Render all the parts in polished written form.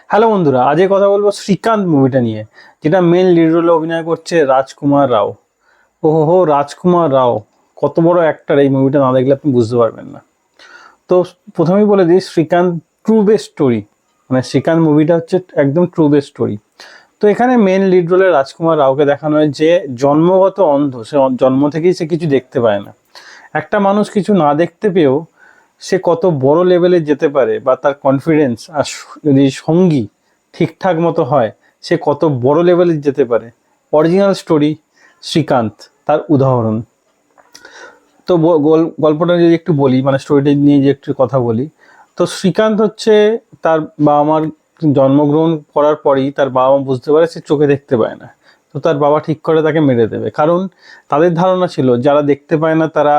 Hello বন্ধুরা, আজকে কথা বলবো শ্রীকান্ত মুভিটা নিয়ে, যেটা মেন লিড রোলে অভিনয় করছে রাজকুমার রাও। ওহো, রাজকুমার রাও কত বড় অ্যাক্টর! এই মুভিটা না দেখলে আপনি বুঝতে পারবেন না। তো প্রথমেই বলে দিই, শ্রীকান্ত ট্রু বেস স্টোরি, মানে শ্রীকান্ত মুভিটা হচ্ছে একদম ট্রু বেস স্টোরি। তো এখানে মেন লিড রোলে রাজকুমার রাওকে দেখানো হয়, যে জন্মগত অন্ধ। সে জন্ম থেকেই সে কিছু দেখতে পায় না। একটা মানুষ কিছু না দেখতে পেয়েও সে কত বড় লেভেলে যেতে পারে, বা তার কনফিডেন্স আর যদি সঙ্গী ঠিকঠাক মতো হয়, সে কত বড় লেভেলে যেতে পারে। অরিজিনাল স্টোরি শ্রীকান্ত তার উদাহরণ। তো গল্পটা যদি একটু বলি, মানে স্টোরিটা নিয়ে যে একটু কথা বলি, তো শ্রীকান্ত হচ্ছে তার বাবা মার জন্মগ্রহণ করার পরেই তার বাবা মা বুঝতে পারে সে চোখে দেখতে পায় না। তো তার বাবা ঠিক করে তাকে মেরে দেবে, কারণ তাদের ধারণা ছিল যারা দেখতে পায় না তারা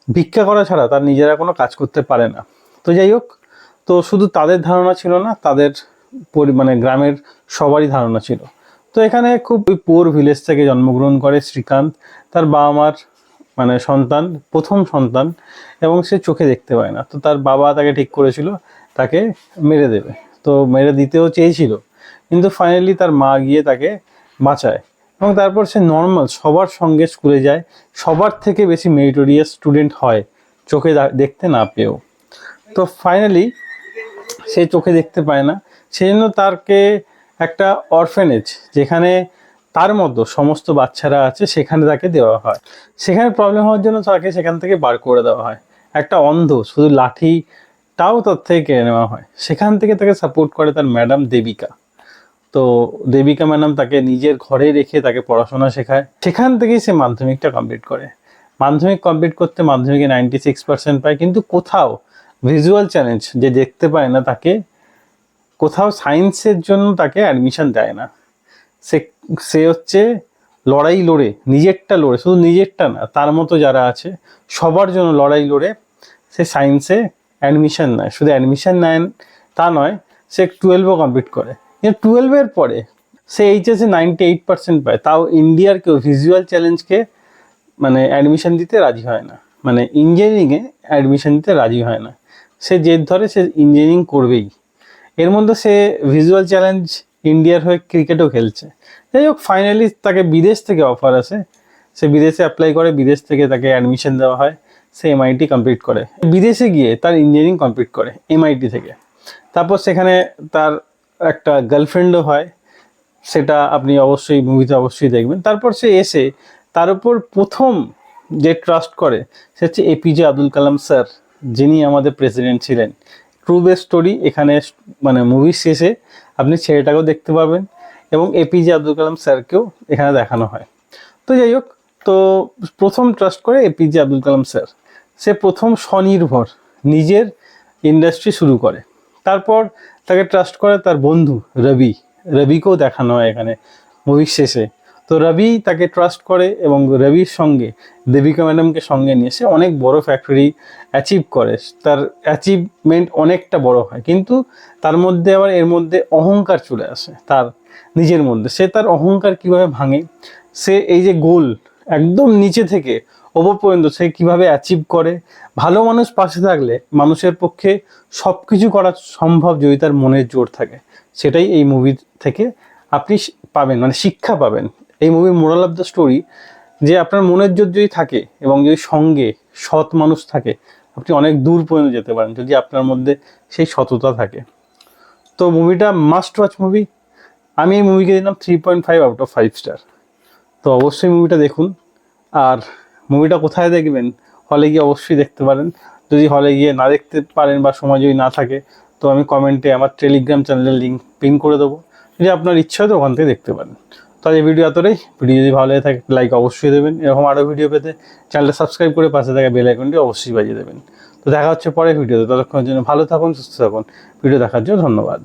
ভিক্ষা করা ছাড়া তার নিজেরা কোনো কাজ করতে পারে না। তো যাই হোক, তো শুধু তাদের ধারণা ছিল না, তাদের মানে গ্রামের সবারই ধারণা ছিল। তো এখানে খুব ওই পুয়ার ভিলেজ থেকে জন্মগ্রহণ করে শ্রীকান্ত, তার বাবা মার মানে সন্তান, প্রথম সন্তান, এবং সে চোখে দেখতে পায় না। তো তার বাবা তাকে ঠিক করেছিল তাকে মেরে দেবে, তো মেরে দিতেও চেয়েছিল, কিন্তু ফাইনালি তার মা গিয়ে তাকে বাঁচায়, এবং তারপর সে নর্মাল সবার সঙ্গে স্কুলে যায়, সবার থেকে বেশি মেরিটোরিয়াস স্টুডেন্ট হয় চোখে দেখতে না পেয়েও। তো ফাইনালি সে চোখে দেখতে পায় না, সেই জন্য তাকে একটা অরফেনেজ, যেখানে তার মতো সমস্ত বাচ্চারা আছে, সেখানে তাকে দেওয়া হয়। সেখানে প্রবলেম হওয়ার জন্য তাকে সেখান থেকে বার করে দেওয়া হয়। একটা অন্ধ, শুধু লাঠিটাও তার থেকে কেড়ে নেওয়া হয়। সেখান থেকে তাকে সাপোর্ট করে তার ম্যাডাম দেবিকা। তো দেবিকা ম্যাডাম তাকে নিজের ঘরে রেখে তাকে পড়াশোনা শেখায়। সেখান থেকেই সে মাধ্যমিকটা কমপ্লিট করে। মাধ্যমিক কমপ্লিট করতে মাধ্যমিকে 96% পায়, কিন্তু কোথাও ভিজুয়াল চ্যালেঞ্জ, যে দেখতে পায় না, তাকে কোথাও সায়েন্সের জন্য তাকে অ্যাডমিশন দেয় না। সে সে হচ্ছে লড়াই লড়ে, নিজেরটা লড়ে, শুধু নিজেরটা না, তার মতো যারা আছে সবার জন্য লড়াই লড়ে সে সায়েন্সে অ্যাডমিশন নেয়। শুধু অ্যাডমিশন নেয় তা নয়, সে 12ও কমপ্লিট করে। কিন্তু 12-এর পরে সে এইচএসে 98% পায়, তাও ইন্ডিয়ার কেউ ভিজুয়াল চ্যালেঞ্জকে মানে অ্যাডমিশন দিতে রাজি হয় না, মানে ইঞ্জিনিয়ারিংয়ে অ্যাডমিশন দিতে রাজি হয় না। সে জেদ ধরে সে ইঞ্জিনিয়ারিং করবেই। এর মধ্যে সে ভিজুয়াল চ্যালেঞ্জ ইন্ডিয়ার হয়ে ক্রিকেটও খেলছে। যাই হোক, ফাইনালি তাকে বিদেশ থেকে অফার আসে, সে বিদেশে অ্যাপ্লাই করে, বিদেশ থেকে তাকে অ্যাডমিশন দেওয়া হয়, সে এমআইটি কমপ্লিট করে। বিদেশে গিয়ে তার ইঞ্জিনিয়ারিং কমপ্লিট করে এমআইটি থেকে। তারপর সেখানে তার একটা গার্লফ্রেন্ডও হয়, সেটা আপনি অবশ্যই মুভিতে অবশ্যই দেখবেন। তারপর সে এসে তার উপর প্রথম যে ট্রাস্ট করে সে হচ্ছে এপিজে আব্দুল কালাম স্যার, যিনি আমাদের প্রেসিডেন্ট ছিলেন। True base story. এখানে মানে মুভির শেষে আপনি ছেলেটাকেও দেখতে পাবেন, এবং এপিজে আব্দুল কালাম স্যারকেও এখানে দেখানো হয়। তো যাই হোক, তো প্রথম ট্রাস্ট করে এপিজে আব্দুল কালাম স্যার। সে প্রথম স্বনির্ভর নিজের ইন্ডাস্ট্রি শুরু করে। তারপর তাকে ট্রাস্ট করে তার বন্ধু রবি। রবিকেও দেখানো হয় এখানে মুভির শেষে। তো রবি তাকে ট্রাস্ট করে, এবং রবির সঙ্গে দেবিকা ম্যাডামকে সঙ্গে নিয়ে সে অনেক বড় ফ্যাক্টরি অ্যাচিভ করে। তার অ্যাচিভমেন্ট অনেকটা বড় হয়, কিন্তু তার মধ্যে আবার এর মধ্যে অহংকার চলে আসে তার নিজের মধ্যে। সে তার অহংকার কিভাবে ভাঙে, সে এই যে গোল একদম নিচে থেকে ওপর পর্যন্ত সে কিভাবে অ্যাচিভ করে। ভালো মানুষ পাশে থাকলে মানুষের পক্ষে সব কিছু করা সম্ভব, যদি তার মনের জোর থাকে। সেটাই এই মুভি থেকে আপনি পাবেন, মানে শিক্ষা পাবেন। এই মুভির মোরাল অফ দ্য স্টোরি, যে আপনার মনের জোর যদি থাকে এবং যদি সঙ্গে সৎ মানুষ থাকে, আপনি অনেক দূর পর্যন্ত যেতে পারেন, যদি আপনার মধ্যে সেই সততা থাকে। তো মুভিটা মাস্ট ওয়াচ মুভি। আমি এই মুভিকে দিলাম 3.5 আউট অফ 5 স্টার। তো অবশ্যই মুভিটা দেখুন। আর মুভিটা কোথায় দেখবেন? হলে গিয়ে অবশ্যই দেখতে পারেন। যদি হলে গিয়ে না দেখতে পারেন বা সময় যদি না থাকে, তো আমি কমেন্টে আমার টেলিগ্রাম চ্যানেলের লিঙ্ক পিন করে দেবো, যদি আপনার ইচ্ছা হয় তো ওখান থেকে দেখতে পারেন। তো এই ভিডিও এতটাই। ভিডিও যদি ভালো লাগে থাকে লাইক অবশ্যই দেবেন। এরকম আরও ভিডিও পেতে চ্যানেলটা সাবস্ক্রাইব করে পাশে থাকা বেল আইকনটি অবশ্যই বাজিয়ে দেবেন। তো দেখা হচ্ছে পরের ভিডিওতে। ততক্ষণের জন্য ভালো থাকুন, সুস্থ থাকুন। ভিডিও দেখার জন্য ধন্যবাদ।